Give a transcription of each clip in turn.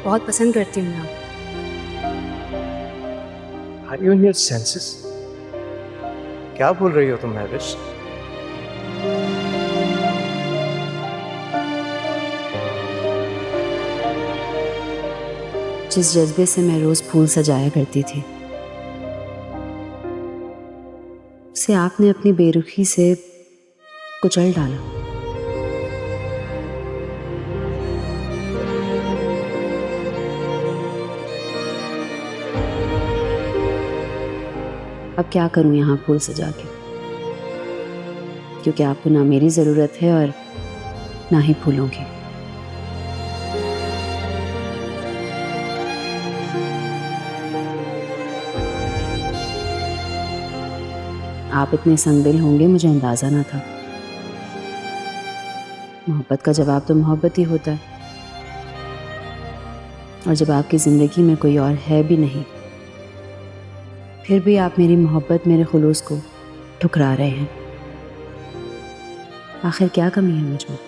बहुत पसंद करती हूँ मैं। Are you in your senses? क्या बोल रही हो तुम महविश? जिस जज्बे से मैं रोज फूल सजाया करती थी, उसे आपने अपनी बेरुखी से कुचल डाला। अब क्या करूं यहाँ फूल सजा के, क्योंकि आपको ना मेरी जरूरत है और ना ही फूलों की। आप इतने संगदिल होंगे मुझे अंदाजा ना था। मोहब्बत का जवाब तो मोहब्बत ही होता है, और जब आपकी जिंदगी में कोई और है भी नहीं, फिर भी आप मेरी मोहब्बत, मेरे खुलूस को ठुकरा रहे हैं। आखिर क्या कमी है मुझ में?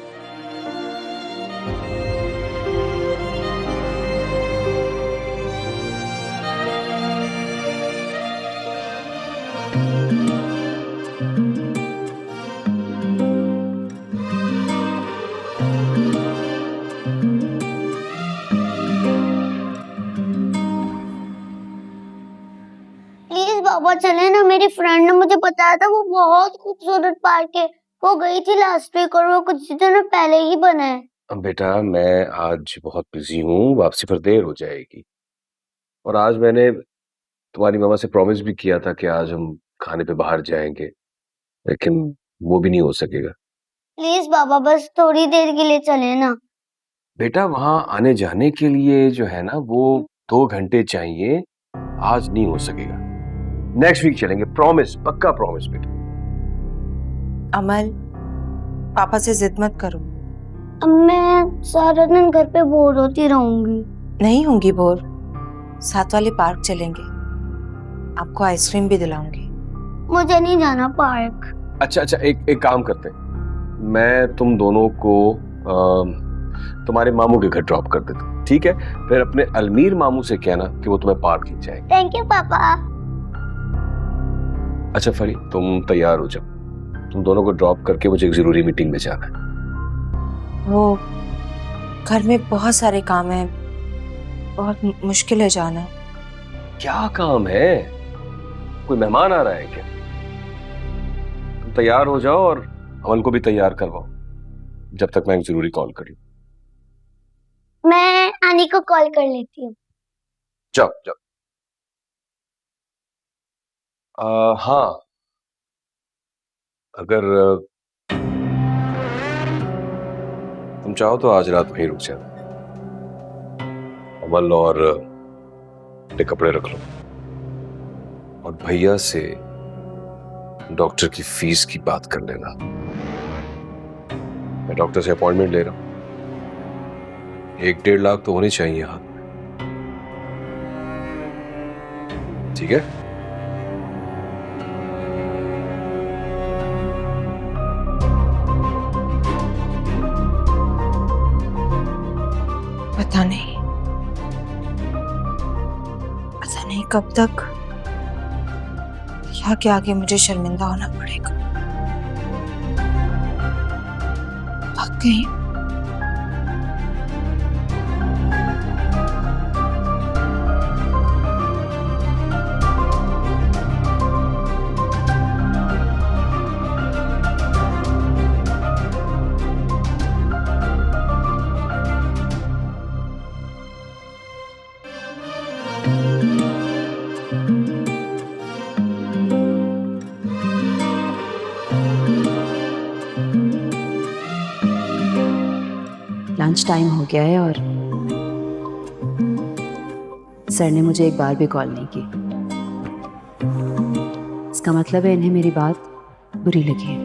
प्लीज बाबा चले ना, मेरी फ्रेंड ने मुझे बताया था वो बहुत खूबसूरत पार्क है, वो गई थी लास्ट वीक और वो कुछ दिनों पहले ही बना है। अब बेटा मैं आज बहुत बिजी हूँ, वापसी पर देर हो जाएगी। और आज मैंने तुम्हारी मामा से प्रॉमिस भी किया था कि आज हम खाने पे बाहर जाएंगे, लेकिन वो भी नहीं हो सकेगा। प्लीज बाबा बस थोड़ी देर के लिए चले ना। बेटा वहां आने जाने के लिए जो है ना वो 2 घंटे चाहिए, आज नहीं हो सकेगा। नेक्स्ट वीक चलेंगे, प्रॉमिस, पक्का प्रॉमिस बेटा। अमल, पापा से जिद मत करो। अब मैं सारा दिन घर पे बोर होती रहूंगी। नहीं होंगी बोर, साथ वाले पार्क चलेंगे, आपको आइसक्रीम भी दिलाऊंगी। मुझे नहीं जाना पार्क। अच्छा, एक काम करते हैं, मैं तुम दोनों को तुम्हारे मामू के घर ड्रॉप कर देता हूं, ठीक है? फिर अपने अलमीर मामू से कहना कि वो तुम्हें पार्क ले जाएंगे। थैंक यू पापा। अच्छा फरी, तुम तैयार हो जाओ, तुम दोनों को ड्रॉप करके मुझे एक जरूरी मीटिंग में जाना है। वो घर में बहुत सारे काम हैं, बहुत मुश्किल है जाना। क्या काम है? कोई मेहमान आ रहा है क्या? तुम तैयार हो जाओ और अमन को भी तैयार करवाओ, जब तक मैं एक जरूरी कॉल कर लूं। मैं आनी को कॉल कर लेती हूँ। जाओ जाओ। हाँ, अगर तुम चाहो तो आज रात वहीं रुक जाना। अमल और अपने कपड़े रख लो, और भैया से डॉक्टर की फीस की बात कर लेना। मैं डॉक्टर से अपॉइंटमेंट ले रहा हूं, 1-1.5 लाख तो होने चाहिए हाथ में, ठीक है? पता नहीं कब तक यहाँ के आगे मुझे शर्मिंदा होना पड़ेगा। थक गई। लंच टाइम हो गया है और सर ने मुझे एक बार भी कॉल नहीं की। इसका मतलब है इन्हें मेरी बात बुरी लगी है।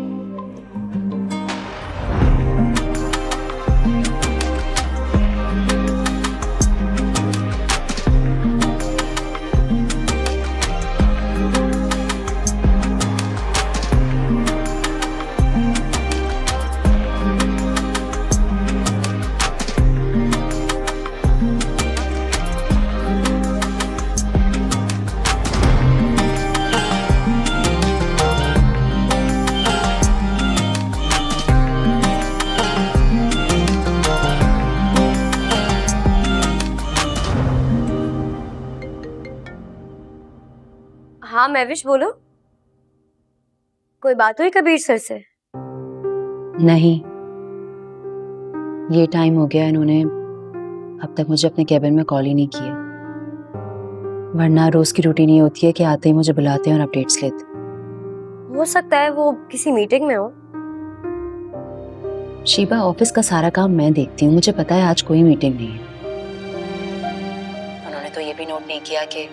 हाँ महविश बोलो, कोई बात हुई कबीर सर से? नहीं, ये टाइम हो गया इन्होंने अब तक मुझे अपने कैबिन में कॉल ही नहीं किया, वरना रोज की रूटीन ये होती है कि आते ही मुझे बुलाते हैं और अपडेट्स लेते हैं। हो सकता है वो किसी मीटिंग में हो। शीबा, ऑफिस का सारा काम मैं देखती हूँ, मुझे पता है आज कोई मीटिंग नहीं है। उन्होंने तो ये भी नोट नहीं किया कि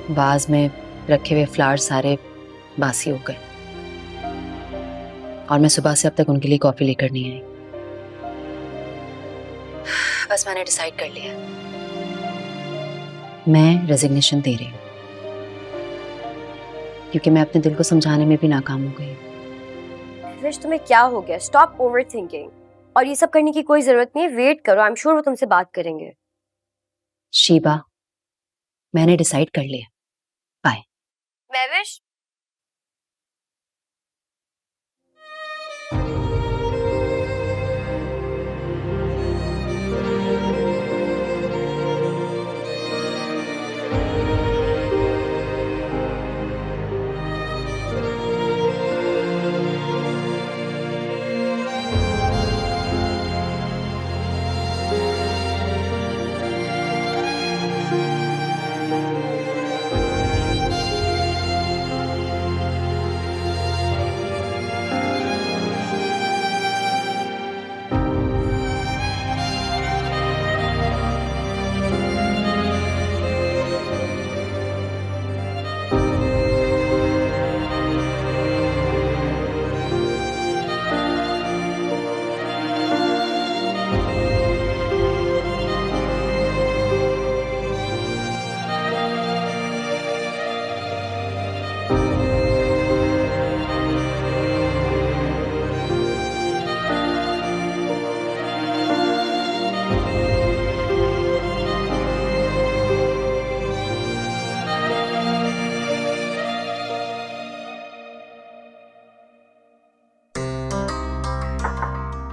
वाज में रखे हुए फ्लावर्स सारे बासी हो गए और मैं सुबह से अब तक उनके लिए कॉफी लेकर नहीं आई। बस मैंने डिसाइड कर लिया, मैं रेजिग्नेशन दे रही हूँ, क्योंकि मैं अपने दिल को समझाने में भी नाकाम हो गई। महविश तुम्हें क्या हो गया? स्टॉप ओवर थिंकिंग, और ये सब करने की कोई जरूरत नहीं है। वेट करो, आई एम श्योर वो तुमसे बात करेंगे। शीबा, मैंने डिसाइड कर लिया, bye. Mahvish,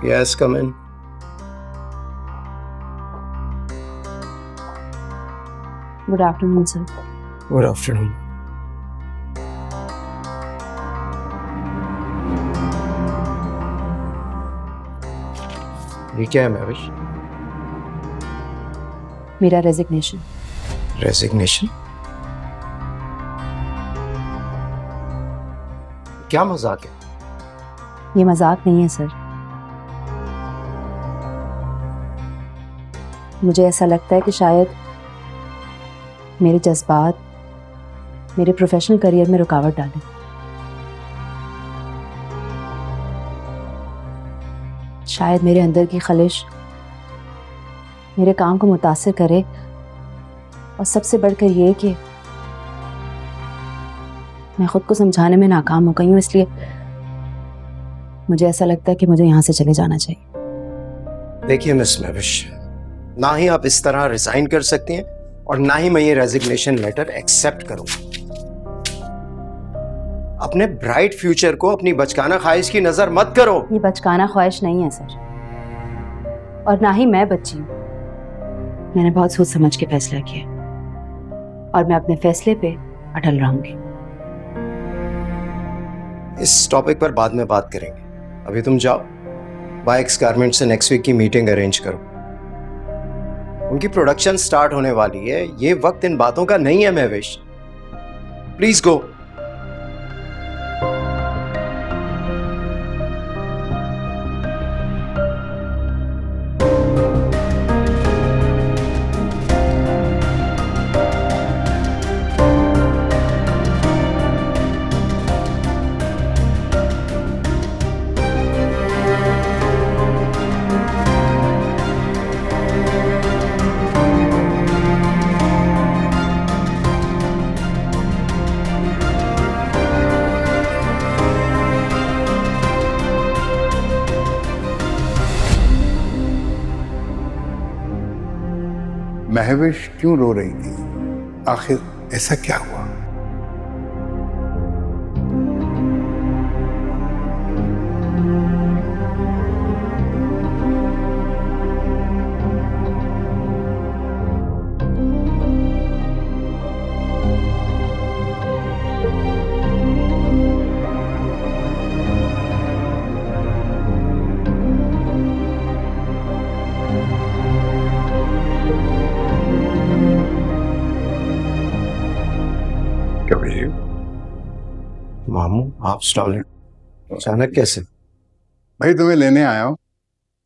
Yes, come in. Good afternoon sir. Good afternoon. ये क्या है महविश? मेरा रेजिग्नेशन। रेजिग्नेशन? क्या मजाक है? ये मजाक नहीं है सर, मुझे ऐसा लगता है कि शायद मेरे जज्बात मेरे प्रोफेशनल करियर में रुकावट डालें। शायद मेरे अंदर की खलिश मेरे काम को मुतासिर करे, और सबसे बढ़कर ये कि मैं खुद को समझाने में नाकाम हो गई हूँ, इसलिए मुझे ऐसा लगता है कि मुझे यहाँ से चले जाना चाहिए। देखिए मिस महविश, ना ही आप इस तरह रिजाइन कर सकती हैं और ना ही मैं ये रेजिग्नेशन लेटर एक्सेप्ट करूंगा। अपने ब्राइट फ्यूचर को अपनी बचकाना ख्वाहिश की नजर मत करो। ये बचकाना ख्वाहिश नहीं है सर, और ना ही मैं बच्ची हूँ। मैंने बहुत सोच समझ के फैसला किया और मैं अपने फैसले पे अटल रहूंगी। इस टॉपिक पर बाद में बात करेंगे, अभी तुम जाओ बाइक्स गारमेंट से नेक्स्ट वीक की मीटिंग अरेंज करो। उनकी प्रोडक्शन स्टार्ट होने वाली है, ये वक्त इन बातों का नहीं है महविश। Please go. महविश क्यों रो रही थी? आखिर ऐसा क्या हुआ? कबीर। मामू आप स्टॉल अचानक कैसे? भाई तुम्हें लेने आया हूँ।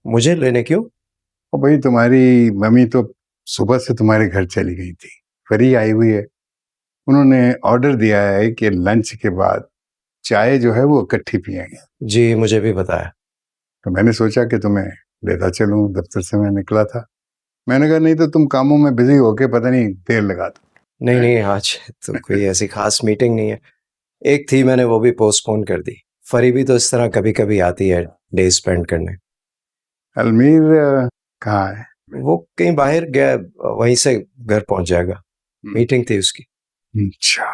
मुझे लेने क्यों? और भाई तुम्हारी मम्मी तो सुबह से तुम्हारे घर चली गई थी, फरी आई हुई है। उन्होंने ऑर्डर दिया है कि लंच के बाद चाय जो है वो इकट्ठी पिएंगे। जी मुझे भी बताया। तो मैंने सोचा कि तुम्हें लेता चलूं, दफ्तर से मैं निकला था। मैंने कहा नहीं तो तुम कामों में बिजी होके पता नहीं देर लगा दो। नहीं नहीं आज तो कोई ऐसी खास मीटिंग नहीं है, एक थी मैंने वो भी पोस्टपोन कर दी। फरी भी तो इस तरह कभी कभी आती है डे स्पेंड करने। अलमीर कहाँ है? वो कहीं बाहर गया, वहीं से घर पहुंच जाएगा, मीटिंग थी उसकी। अच्छा,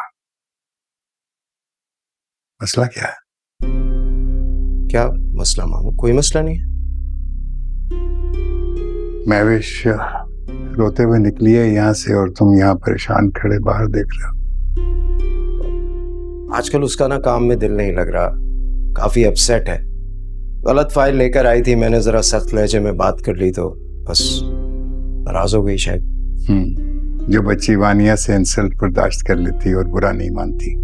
मसला क्या है? क्या मसला मामू? कोई मसला नहीं है। महविश रोते हुए निकली है यहाँ से और तुम यहाँ परेशान खड़े बाहर देख रहे हो। आजकल उसका ना काम में दिल नहीं लग रहा, काफी अपसेट है। गलत फाइल लेकर आई थी, मैंने जरा सख्त लहजे में बात कर ली तो बस नाराज हो गई शायद। जो बच्ची वानिया से इंसल्ट बर्दाश्त कर लेती और बुरा नहीं मानती,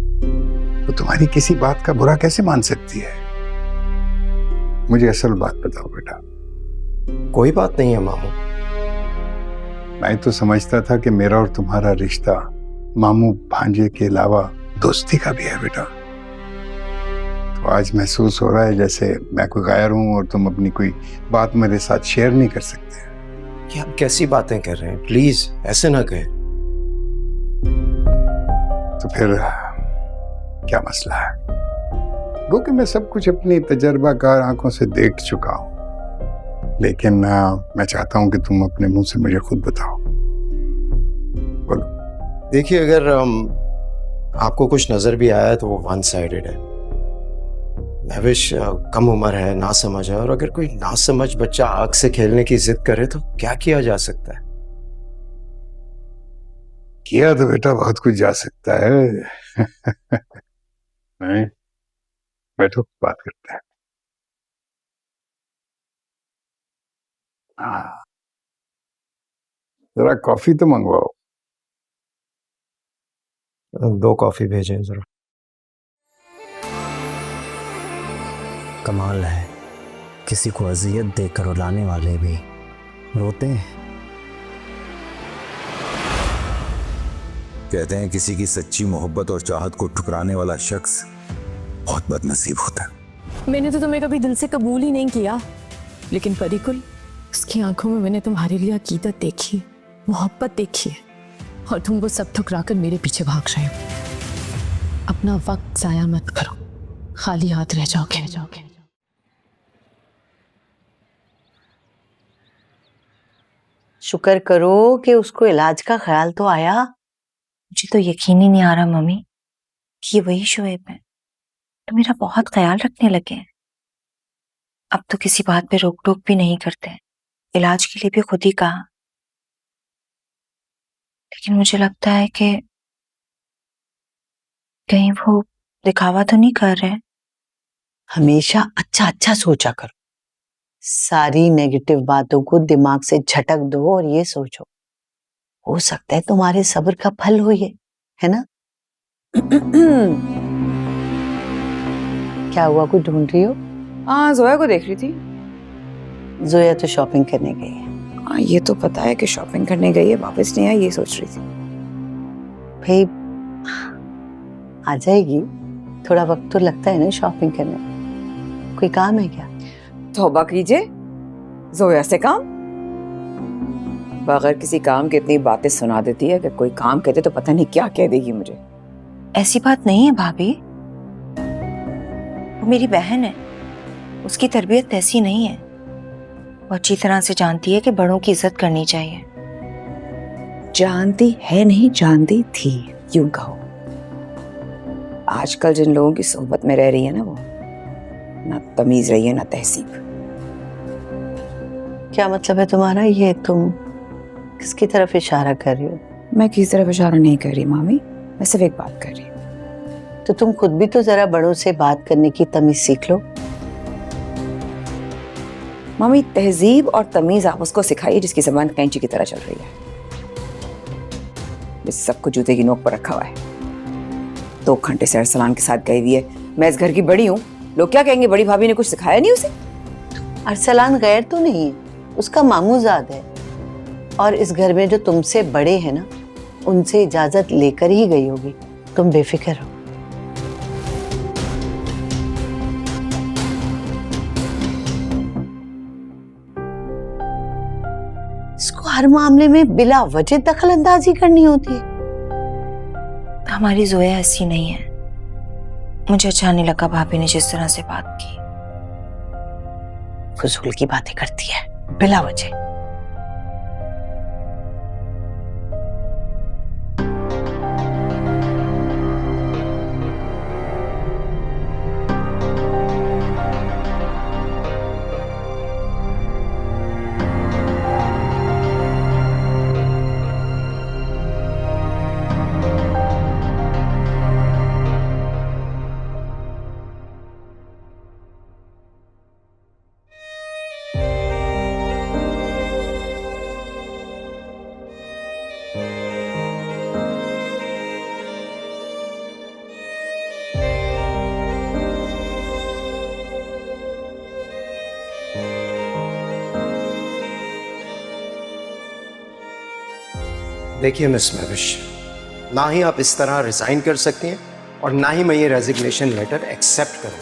वो तुम्हारी किसी बात का बुरा कैसे मान सकती है? मुझे असल बात बताओ बेटा। कोई बात नहीं है मामू। मैं तो समझता था कि मेरा और तुम्हारा रिश्ता मामू भांजे के अलावा दोस्ती का भी है बेटा। तो आज महसूस हो रहा है जैसे मैं कोई गायर हूं और तुम अपनी कोई बात मेरे साथ शेयर नहीं कर सकते। ये आप कैसी बातें कर रहे हैं? प्लीज ऐसे ना कहें। तो फिर क्या मसला है? वो कि मैं सब कुछ अपनी तजर्बाकार आंखों से देख चुका हूं, लेकिन मैं चाहता हूं कि तुम अपने मुंह से मुझे खुद बताओ। बोलो। देखिए अगर आपको कुछ नजर भी आया तो वो वन साइडेड है। महविश कम उम्र है, ना समझ है, और अगर कोई ना समझ बच्चा आग से खेलने की जिद करे तो क्या किया जा सकता है? किया तो बेटा बहुत कुछ जा सकता है। नहीं, बैठो बात करते हैं। जरा कॉफी तो मंगवाओ। 2 कॉफी भेजें जरा। कमाल है, किसी को अजियत देकर रुलाने वाले भी रोते हैं। कहते हैं किसी की सच्ची मोहब्बत और चाहत को ठुकराने वाला शख्स बहुत बदनसीब होता है। मैंने तो तुम्हें कभी दिल से कबूल ही नहीं किया, लेकिन परिकुल, उसकी आंखों में मैंने तुम्हारे लिए अकीदत देखी, मोहब्बत देखी है, और तुम वो सब ठुकराकर मेरे पीछे भाग रहे हो। अपना वक्त जाया मत करो, खाली हाथ रह जाओगे। शुक्र करो कि उसको इलाज का ख्याल तो आया। मुझे तो यकीन ही नहीं आ रहा मम्मी कि ये वही शोएब है, तो मेरा बहुत ख्याल रखने लगे हैं। अब तो किसी बात पे रोक टोक भी नहीं करते, इलाज के लिए भी खुद ही कहा। लेकिन मुझे लगता है कि कहीं वो दिखावा तो नहीं कर रहे। हमेशा अच्छा अच्छा सोचा करो, सारी नेगेटिव बातों को दिमाग से झटक दो और ये सोचो, हो सकता है तुम्हारे सब्र का फल हो ये, है ना? क्या हुआ, कुछ ढूंढ रही हो? हाँ, जोया को देख रही थी। जोया तो शॉपिंग करने गई है। हाँ, ये तो पता है कि शॉपिंग करने गई है, वापस नहीं आई, ये सोच रही थी। भाई आ जाएगी, थोड़ा वक्त तो लगता है ना शॉपिंग करने में। कोई काम है क्या? तौबा कीजिए, जोया से काम? बगैर किसी काम के इतनी बातें सुना देती है कि कोई काम कहते तो पता नहीं क्या कह देगी मुझे। ऐसी बात नहीं है भाभी, वो मेरी बहन है, उसकी तरबियत ऐसी नहीं है। वो अच्छी तरह से जानती है कि बड़ों की इज्जत करनी चाहिए। जानती है नहीं, जानती थी, यूं कहो। आजकल जिन लोगों की सोहबत में रह रही है ना, वो ना तमीज रही है ना तहसीब। क्या मतलब है तुम्हारा? ये तुम किसकी तरफ इशारा कर रही हो? मैं किसी तरफ इशारा नहीं कर रही मामी, मैं सिर्फ एक बात कर रही हूँ। तो तुम खुद भी तो जरा बड़ों से बात करने की तमीज सीख लो। मामी, तहजीब और तमीज आप उसको सिखाइए जिसकी ज़बान कैंची की तरह चल रही है। इस सबको जूते की नोक पर रखा हुआ है। 2 घंटे से अरसलान के साथ गई हुई है। मैं इस घर की बड़ी हूँ, लोग क्या कहेंगे, बड़ी भाभी ने कुछ सिखाया नहीं उसे। अरसलान गैर तो नहीं है, उसका मामूजाद है। और इस घर में जो तुमसे बड़े हैं ना, उनसे इजाजत लेकर ही गई होगी। तुम बेफिक्र हो। इसको हर मामले में बिला वजह दखल अंदाजी करनी होती है। हमारी जोया ऐसी नहीं है। मुझे अच्छा नहीं लगा भाभी ने जिस तरह से बात की। फजूल की बातें करती है बिला वजह। देखिए मिस महविश, ना ही आप इस तरह रिजाइन कर सकती हैं और ना ही मैं ये रेजिग्नेशन लेटर एक्सेप्ट करूं।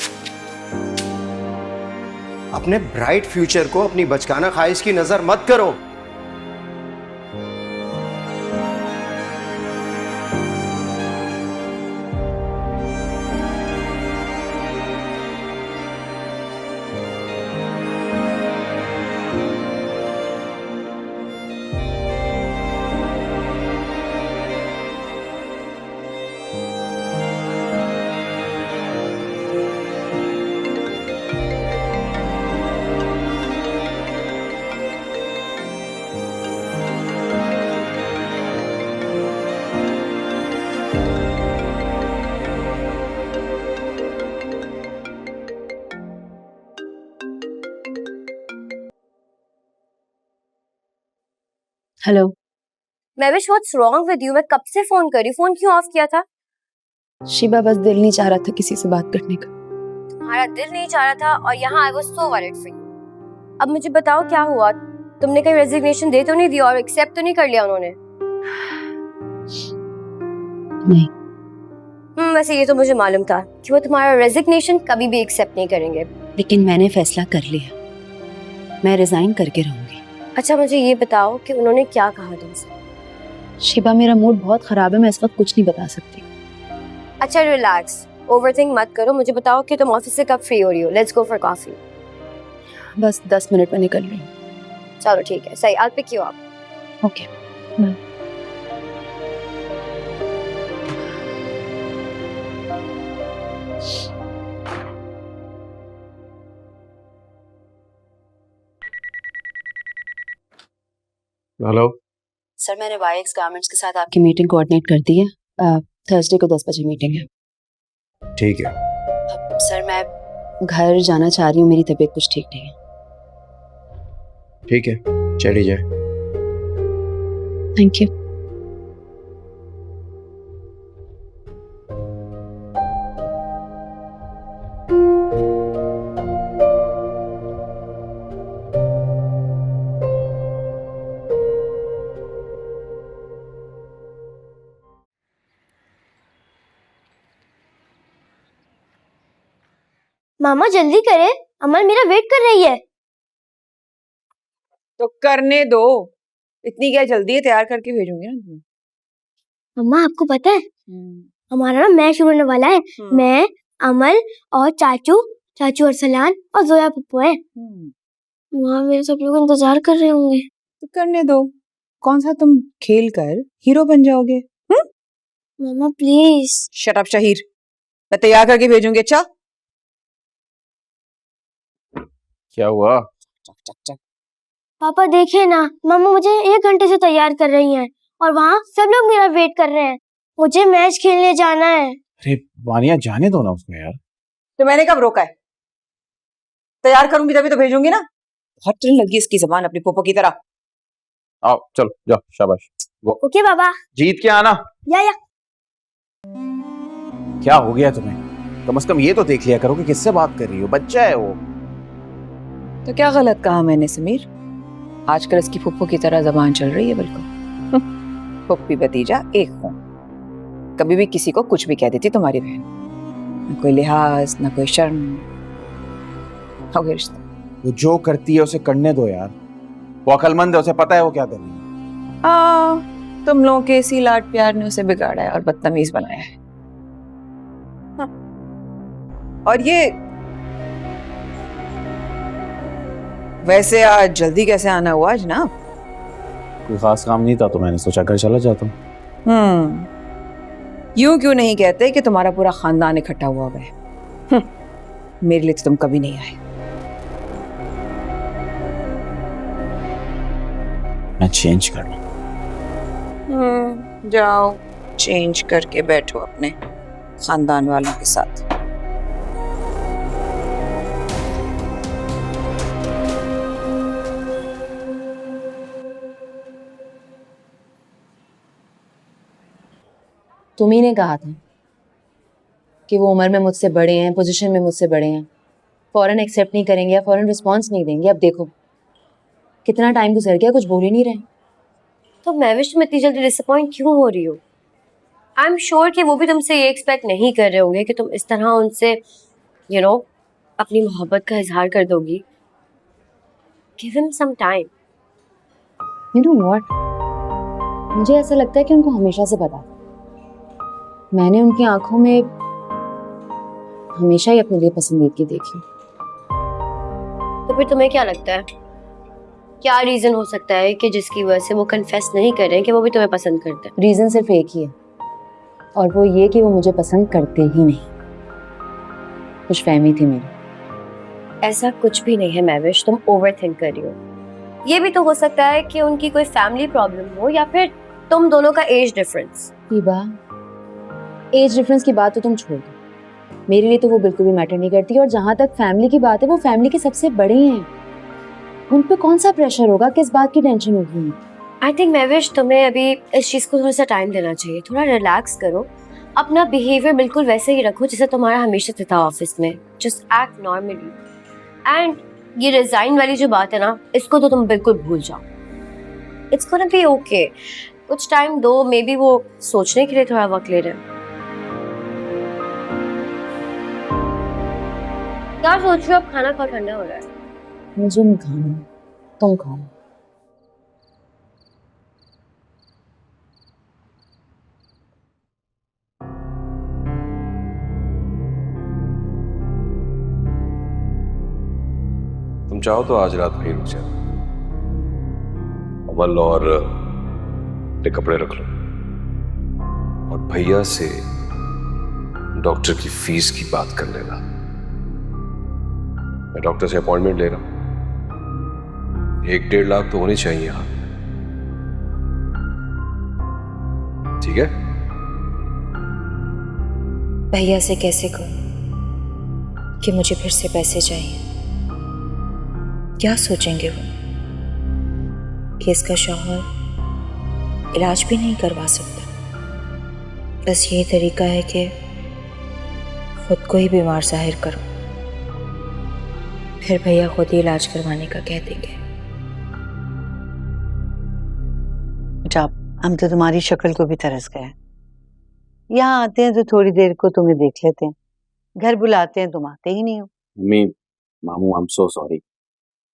अपने ब्राइट फ्यूचर को अपनी बचकाना ख्वाहिश की नजर मत करो। Hello Mahvish, what's wrong with you? मैं कब से फोन कर रही हूँ, फोन क्यों ऑफ किया था? शिबा, बस दिल नहीं चाह रहा था किसी से बात करने का। तुम्हारा दिल नहीं चाह रहा था और यहाँ I was so worried for you. अब मुझे बताओ क्या हुआ? तुमने कहीं रेजिग्नेशन दे तो नहीं दिया और एक्सेप्ट तो नहीं कर लिया उन्होंने? नहीं। वैसे ये तो मुझे मालूम था कि वो तुम्हारा रेजिग्नेशन कभी भी एक्सेप्ट नहीं करेंगे। लेकिन मैंने फैसला कर लिया, मैं रिजाइन करके रहूंगी। अच्छा मुझे ये बताओ कि उन्होंने क्या कहा तुमसे? शिबा, मेरा मूड बहुत खराब है, मैं इस वक्त कुछ नहीं बता सकती। अच्छा रिलैक्स, ओवरथिंक मत करो। मुझे बताओ कि तुम ऑफिस से कब फ्री हो रही हो? Let's go for coffee. बस 10 मिनट में निकल रही हूँ। चलो ठीक है, सही, I will pick you up. Okay bye. Hello sir, मैंने YX गारमेंट्स के साथ आपकी मीटिंग कोऑर्डिनेट कर दी है। थर्सडे को 10 बजे मीटिंग है। ठीक है। सर, मैं घर जाना चाह रही हूँ, मेरी तबीयत कुछ ठीक नहीं है। ठीक है, चली जाए। Thank you. मामा जल्दी करे, अमल मेरा वेट कर रही है। तो करने दो, इतनी क्या जल्दी है, तैयार करके भेजूंगी ना तुम्हें। मम्मा आपको पता है हमारा ना मैच शुरू होने वाला है। मैं, अमल और चाचू अरसलान और जोया पप्पू है। वहाँ मेरे सब लोग इंतजार कर रहे होंगे। तो करने दो, कौन सा तुम खेल कर हीरो बन जाओगे? मम्मा प्लीज। शट अप शहीर, मैं तैयार करके भेजूंगी। अच्छा क्या हुआ? चक चक चक। पापा देखे ना, मम्मा मुझे 1 घंटे से तैयार कर रही हैं और वहाँ सब लोग मेरा वेट कर रहे हैं। मुझे मैच खेलने जाना है। अरे वानिया, जाने दो ना उसको यार। तो मैंने कब रोका है? तैयार करूंगी तभी तो भेजूंगी ना। बहुत ट्रेन लगी इसकी जबान अपनी पोपो की तरह। आओ चलो जाओ, शाबाश। ओके बाबा। जीत के आना। या क्या हो गया तुम्हें? कम से कम ये तो देख लिया करो कि किससे बात कर रही हो, बच्चा है वो। तो क्या गलत कहा मैंने समीर? आजकल इसकी फुप्पो की तरह जबान चल रही है बिल्कुल। फुप्पी भतीजा एक हूं। कभी भी किसी को कुछ भी कह देती तुम्हारी बहन, न कोई लिहाज, न कोई शर्म, हो गया रिश्ता। वो जो करती है उसे करने दो यार, वो अक्लमंद है, उसे पता है वो क्या कर रही है। तुम लोगों के इसी लाड प्यार ने उसे बिगाड़ा है और बदतमीज बनाया है। हाँ। और ये वैसे आज जल्दी कैसे आना हुआ जनाब? कोई खास काम नहीं था तो मैंने सोचा घर चला जाता हूँ। यूं क्यों नहीं कहते कि तुम्हारा पूरा खानदान इकट्ठा हुआ है? मेरे लिए तो तुम कभी नहीं आए। मैं चेंज करना। जाओ चेंज करके बैठो अपने खानदान वालों के साथ। तुम्ही ने कहा था कि वो उम्र में मुझसे बड़े हैं, पोजीशन में मुझसे बड़े हैं, फौरन एक्सेप्ट नहीं करेंगे या फौरन रिस्पॉन्स नहीं देंगे। अब देखो कितना टाइम गुजर गया, कुछ बोल ही नहीं रहे। तो महविश तुम इतनी जल्दी डिसअपॉइंट क्यों हो रही हो? आई एम श्योर कि वो भी तुमसे ये एक्सपेक्ट नहीं कर रहे होंगे कि तुम इस तरह उनसे अपनी मोहब्बत का इजहार कर दोगी। Give him some time. You know what, मुझे ऐसा लगता है कि उनको हमेशा से पता था। मैंने उनकी आंखों में हमेशा ही अपने लिए पसंदीदगी देखी। तो फिर तुम्हें क्या लगता है, क्या रीजन हो सकता है कि जिसकी वजह से वो कन्फेस नहीं कर रहे हैं कि वो भी तुम्हें पसंद करते हैं? रीजन सिर्फ एक ही है, और वो ये कि वो मुझे पसंद करते ही नहीं। कुछ फहमी थी मेरी। ऐसा कुछ भी नहीं है महविश, तुम ओवर थिंक कर रही हो। ये भी तो हो सकता है कि उनकी कोई फैमिली प्रॉब्लम हो या फिर तुम दोनों का एज डिफरेंस। एज डिफरेंस की बात तो तुम छोड़ दो, मेरे लिए तो वो बिल्कुल भी मैटर नहीं करती। और जहां तक फैमिली की बात है, वो फैमिली के सबसे बड़े हैं, उन पे कौन सा प्रेशर होगा, किस बात की टेंशन होगी? आई थिंक महविश तुम्हें अभी इस चीज को थोड़ा सा टाइम देना चाहिए। थोड़ा रिलैक्स करो, अपना बिहेवियर बिल्कुल वैसे ही रखो जैसे तुम्हारा हमेशा से था ऑफिस में। Just act normally. एंड ये रिजाइन वाली जो बात है ना, इसको तो तुम बिल्कुल भूल जाओ। It's gonna be okay. कुछ टाइम दो, मे बी वो सोचने के लिए थोड़ा वक्त ले रहे हैं। क्या सोच रहे हो? अब खाना खाओ, ठंडा हो रहा है। मुझे नहीं खाना, तुम खाओ। तुम चाहो तो आज रात वहीं रुक जाओ। अमल और अपने कपड़े रख लो और भैया से डॉक्टर की फीस की बात कर लेना। मैं डॉक्टर से अपॉइंटमेंट ले रहा हूं, 1-1.5 लाख तो होनी चाहिए यहां। ठीक है? भैया से कैसे कहूं कि मुझे फिर से पैसे चाहिए? क्या सोचेंगे वो कि इसका शौहर इलाज भी नहीं करवा सकता? बस यही तरीका है कि खुद को ही बीमार जाहिर करो, फिर भैया खुद ही इलाज करवाने का कह देंगे। जब हम तो तुम्हारी शक्ल को भी तरस गए। यहाँ आते हैं तो थोड़ी देर को तुम्हें देख लेते हैं, घर बुलाते हैं तुम आते ही नहीं हो। मम्मी, मामू, आई एम सो सॉरी।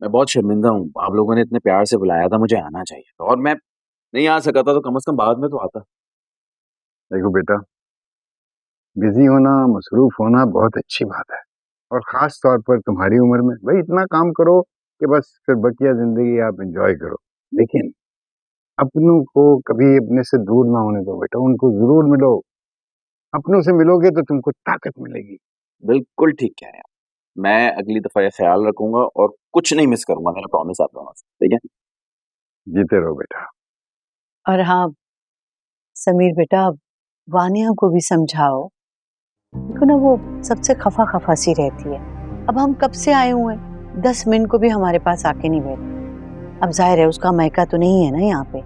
मैं बहुत शर्मिंदा हूँ, आप लोगों ने इतने प्यार से बुलाया था, मुझे आना चाहिए था, और मैं नहीं आ सका था तो कम से कम बाद में तो आता। देखो बेटा, बिजी होना, मसरूफ होना बहुत अच्छी बात है, और खास तौर पर तुम्हारी उम्र में भाई इतना काम करो कि बस फिर बकिया जिंदगी आप एंजॉय करो। लेकिन अपनों को कभी अपने से दूर ना होने दो बेटा, उनको जरूर मिलो। अपनों से मिलोगे तो तुमको ताकत मिलेगी। बिल्कुल ठीक कह रहे हैं, मैं अगली दफा ये ख्याल रखूंगा और कुछ नहीं मिस करूंगा, मेरा प्रॉमिस आप लोगों से। ठीक है? जीते रहो बेटा। और हाँ समीर बेटा, वानिया को भी समझाओ, देखो ना वो सबसे खफा खफा सी रहती है। अब हम कब से आए हुए हैं, 10 मिनट को भी हमारे पास आके नहीं बैठे। अब जाहिर है उसका मायका तो नहीं है ना यहाँ पे,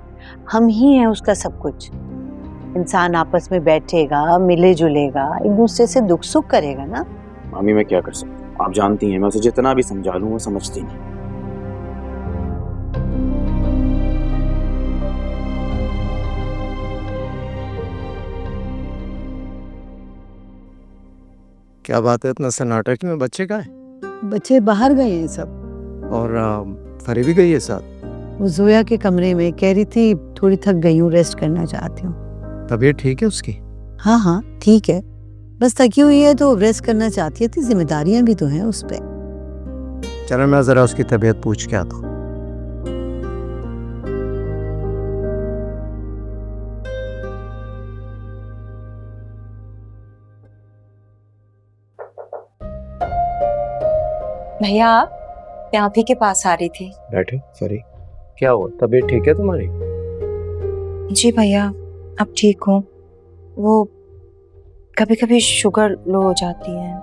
हम ही हैं उसका सब कुछ। इंसान आपस में बैठेगा, मिले जुलेगा, एक दूसरे से दुख सुख करेगा ना। मामी मैं क्या कर सकता हूँ, आप जानती हैं मैं उसे जितना भी समझा लूँ वो समझती नहीं। क्या बात है, इतना सन्नाटा में बच्चे का है? बच्चे बाहर गए हैं सब। और फरी भी गई है साथ? वो जोया के कमरे में कह रही थी थोड़ी थक गई हूँ, रेस्ट करना चाहती हूँ। तबीयत ठीक है उसकी? हाँ हाँ ठीक है, बस थकी हुई है तो रेस्ट करना चाहती है, तो जिम्मेदारियां भी तो हैं उस पे। चलो मैं जरा उसकी तबीयत पूछ के आता हूँ। भैया मैं आप ही के पास आ रही थी। बैठे फरी, क्या हुआ, तबीयत ठीक है तुम्हारी? जी भैया अब ठीक हूँ, वो कभी कभी शुगर लो हो जाती है।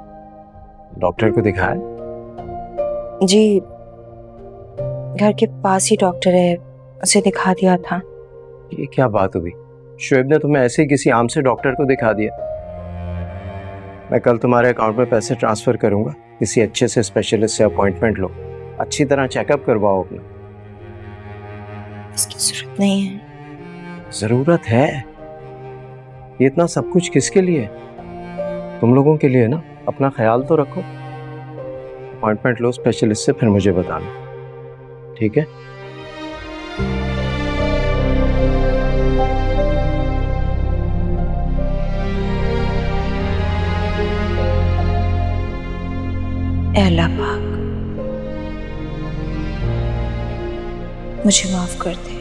डॉक्टर को दिखाया? जी घर के पास ही डॉक्टर है, उसे दिखा दिया था। ये क्या बात हुई, शोएब ने तुम्हें ऐसे ही किसी आम से डॉक्टर को दिखा दिया? मैं कल तुम्हारे अकाउंट में पैसे ट्रांसफर करूंगा, किसी अच्छे से स्पेशलिस्ट से अपॉइंटमेंट लो, अच्छी तरह चेकअप करवाओ अपना। इसकी जरूरत नहीं है। जरूरत है? ये इतना सब कुछ किसके लिए? तुम लोगों के लिए ना, अपना ख्याल तो रखो। अपॉइंटमेंट लो स्पेशलिस्ट से, फिर मुझे बताना, ठीक है? ऐ अल्लाह पाक मुझे माफ कर दे।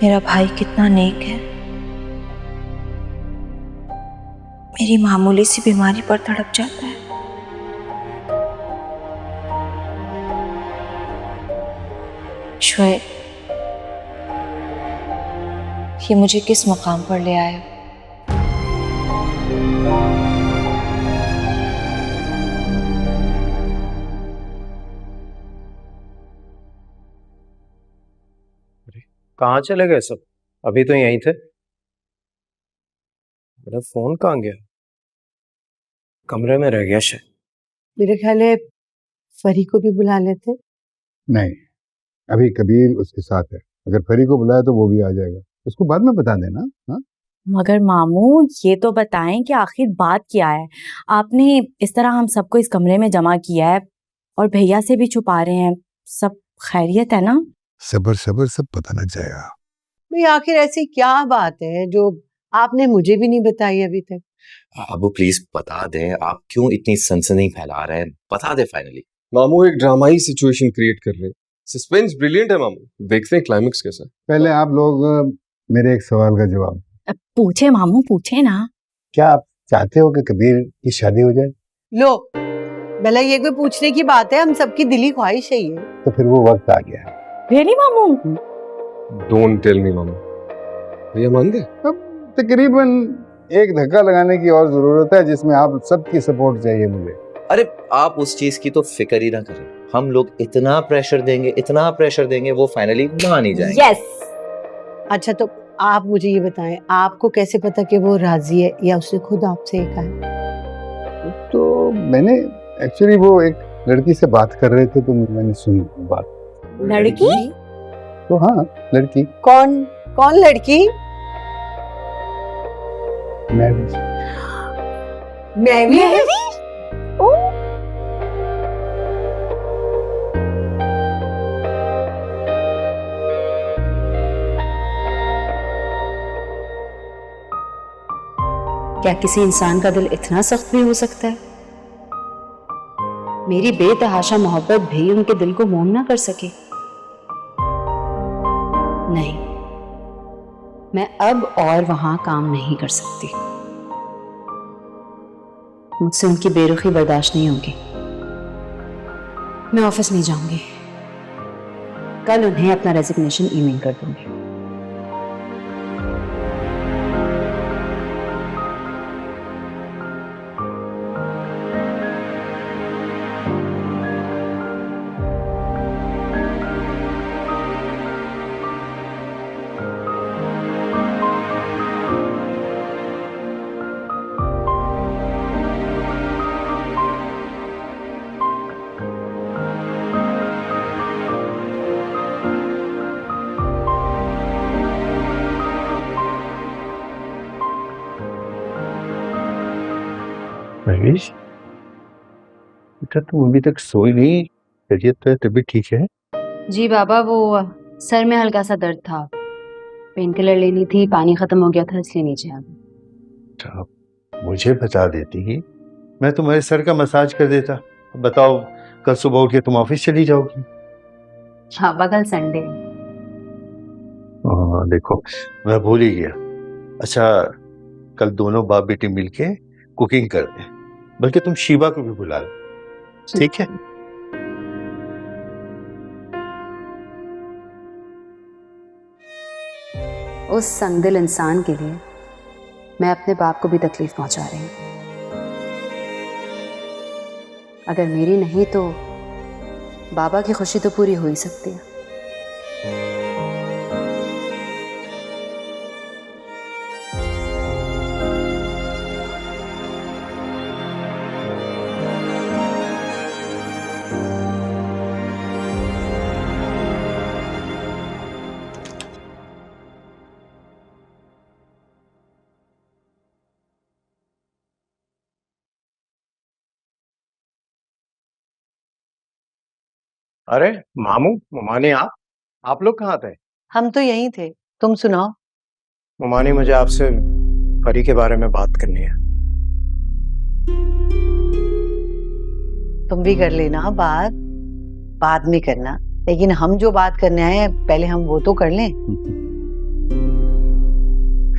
मेरा भाई कितना नेक है, मेरी मामूली सी बीमारी पर तड़प जाता है। शोएब, ये मुझे किस मुकाम पर ले आए? कहाँ चले गए सब? अभी तो यहीं थे। मेरा फोन कहाँ गया? कमरे में रह गया शायद। मेरे ख्याल है फरी को भी बुला लेते। नहीं, अभी कबीर उसके साथ है, अगर फरी को बुलाया तो वो भी आ जाएगा, उसको बाद में बता देना। हाँ मगर मामू ये तो बताएं कि आखिर बात क्या है? आपने इस तरह हम सबको इस कमरे में जमा किया है और भैया से भी छुपा रहे हैं, सब खैरियत है ना? सबर सबर, सब पता लग जाएगा। भाई आखिर ऐसी क्या बात है जो आपने मुझे भी नहीं बताई अभी तक? अबू प्लीज बता दें, आप क्यों इतनी सनसनी फैला रहे हैं, बता दे फाइनली। मामू एक ड्रामाई सिचुएशन क्रिएट कर रहे हैं, सस्पेंस ब्रिलियंट है मामू, देखते हैं क्लाइमेक्स कैसा। पहले आप लोग मेरे एक सवाल का जवाब पूछे मामू, पूछे ना। क्या आप चाहते हो कि कबीर की शादी हो जाए? लो भला ये कोई पूछने की बात है? हम सबकी दिली ख्वाहिश है ये। तो फिर वो वक्त आ गया है। रियली मामू? डोंट टेल मी मामू। भैया मान गए? अब तकरीबन एक धक्का लगाने की और जरूरत है, जिसमें आप सबकी सपोर्ट चाहिए मुझे। अरे आप उस चीज की तो फिक्र ही ना करें, हम लोग इतना प्रेशर देंगे, इतना प्रेशर देंगे, वो फाइनली मान ही जाएंगे। यस। अच्छा तो आप मुझे ये बताएं, आपको कैसे पता कि वो राजी है या उसने खुद आपसे ये कहा? तो मैंने एक्चुअली वो एक लड़की से बात कर रहे थे तो मैंने सुनी बात। लड़की? तो हाँ लड़की। कौन कौन लड़की? मैं भी क्या किसी इंसान का दिल इतना सख्त भी हो सकता है? मेरी बेतहाशा मोहब्बत भी उनके दिल को मोम ना कर सके? नहीं, मैं अब और वहां काम नहीं कर सकती। मुझसे उनकी बेरुखी बर्दाश्त नहीं होगी। मैं ऑफिस नहीं जाऊंगी, कल उन्हें अपना रेजिग्नेशन ईमेल कर दूंगी। महेश, बेटा तुम अभी तक सोई नहीं? तबीयत तो है, तबीयत ठीक है? जी बाबा, वो सर में हल्का सा दर्द था, पेन किलर लेनी थी, पानी खत्म हो गया था इसलिए नीचे आ गई। अच्छा, मुझे बता देती, मैं तुम्हारे सर का मसाज कर देता। बताओ, कल सुबह उठ के तुम ऑफिस चली जाओगी। बाबा कल संडे। देखो, मैं भूल ही गया। अच्छा, कल दोनों बाप बेटी मिलके कुकिंग करते हैं, बल्कि तुम शीबा को भी बुला लो, ठीक है? उस संगदिल इंसान के लिए मैं अपने बाप को भी तकलीफ पहुंचा रही हूँ। अगर मेरी नहीं तो बाबा की खुशी तो पूरी हो ही सकती है। अरे मामू, ममानी, आप लोग कहाँ थे? हम तो यहीं थे, तुम सुनाओ। ममानी, मुझे आपसे परी के बारे में बात करनी है। तुम भी कर लेना बात, बाद में करना, लेकिन हम जो बात करने आए हैं पहले हम वो तो कर लें।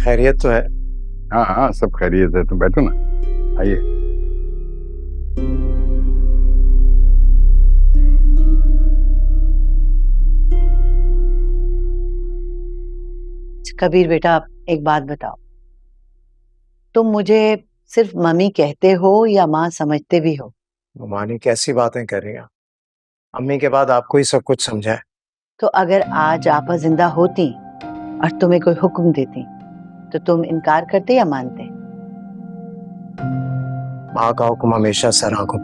खैरियत तो है? हाँ हाँ, सब खैरियत है, तुम बैठो ना, आइए। कबीर बेटा, एक बात बताओ, तुम मुझे सिर्फ मम्मी कहते हो या माँ समझते भी हो? ममानी, कैसी बातें कर रही हैं? अम्मी के बाद आपको ही सब कुछ समझा है। तो अगर आज आपा जिंदा होती और तुम्हें कोई हुक्म देती तो तुम इनकार करते या मानते? माँ का हुक्म हमेशा सर आंखों।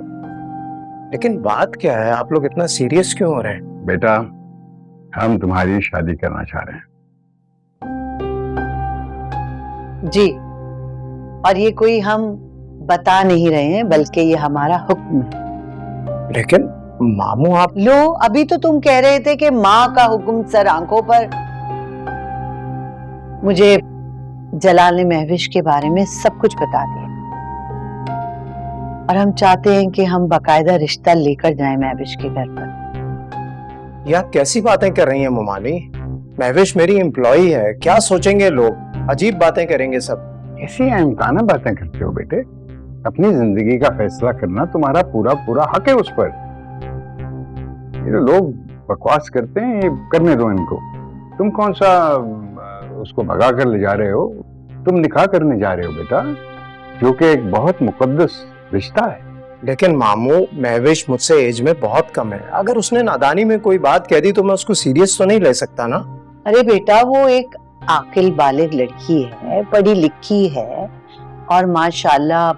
लेकिन बात क्या है, आप लोग इतना सीरियस क्यों हो रहे हैं? बेटा, हम तुम्हारी शादी करना चाह रहे हैं। जी, और ये कोई हम बता नहीं रहे हैं, बल्कि ये हमारा हुक्म है। लेकिन मामू, आप लो, अभी तो तुम कह रहे थे कि माँ का हुक्म सर आंखों पर। मुझे जलाल ने महविश के बारे में सब कुछ बता दिया और हम चाहते हैं कि हम बाकायदा रिश्ता लेकर जाएं महविश के घर पर। ये आप कैसी बातें कर रही हैं ममानी? महविश मेरी एम्प्लॉई है, क्या सोचेंगे लोग? अजीब बातें करेंगे सब। ऐसी अहमकाना बातें करते हो बेटे? अपनी जिंदगी का फैसला करना तुम्हारा पूरा पूरा हक है उस पर। ये लोग बकवास करते हैं, ये करने दो इनको। तुम कौन सा उसको भगा कर ले जा रहे हो? तुम निकाह करने जा रहे हो बेटा, जो कि एक बहुत मुकद्दस रिश्ता है। लेकिन मामू, महविश मुझसे एज में बहुत कम है, अगर उसने नादानी में कोई बात कह दी तो मैं उसको सीरियस तो नहीं ले सकता ना। अरे बेटा, वो एक आकिल बालिग लड़की है, पढ़ी लिखी है और माशाल्लाह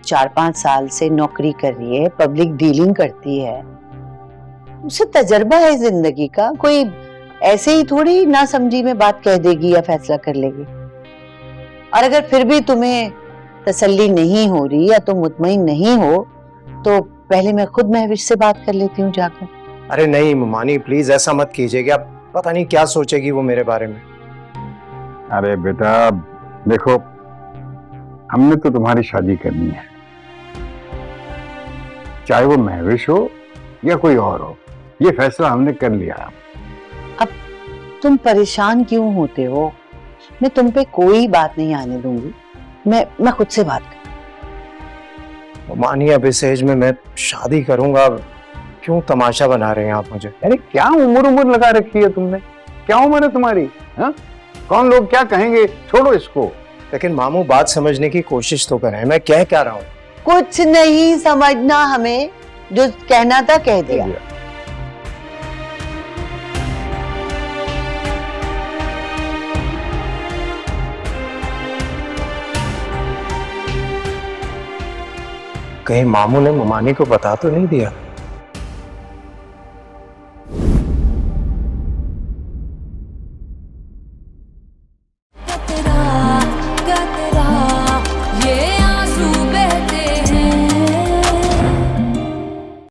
4-5 साल से नौकरी कर रही है, पब्लिक डीलिंग करती है, उसे तजर्बा है जिंदगी का। कोई ऐसे ही थोड़ी ना समझी में बात कह देगी या फैसला कर लेगी। और अगर फिर भी तुम्हें तसल्ली नहीं हो रही या तुम मुतमईन नहीं हो तो पहले मैं खुद महविश से बात कर लेती हूँ जाकर। अरे नहीं ममानी, प्लीज ऐसा मत कीजिएगा, पता नहीं क्या सोचेगी वो मेरे बारे में। अरे बेटा देखो, हमने तो तुम्हारी शादी करनी है, चाहे वो महविश हो या कोई और हो, ये फैसला हमने कर लिया। अब तुम परेशान क्यों होते हो? मैं तुम पे कोई बात नहीं आने दूंगी, मैं खुद से बात करूं। ममानी, अब इस एज में मैं शादी करूंगा, क्यों तमाशा बना रहे हैं आप मुझे? अरे क्या उम्र लगा रखी है तुमने? क्या उम्र है तुम्हारी? हाँ, कौन लोग क्या कहेंगे, छोड़ो इसको। लेकिन मामू, बात समझने की कोशिश तो करें, मैं कह क्या रहा हूँ? कुछ नहीं समझना, हमें जो कहना था कह दिया। कहीं मामू ने ममानी को बता तो नहीं दिया?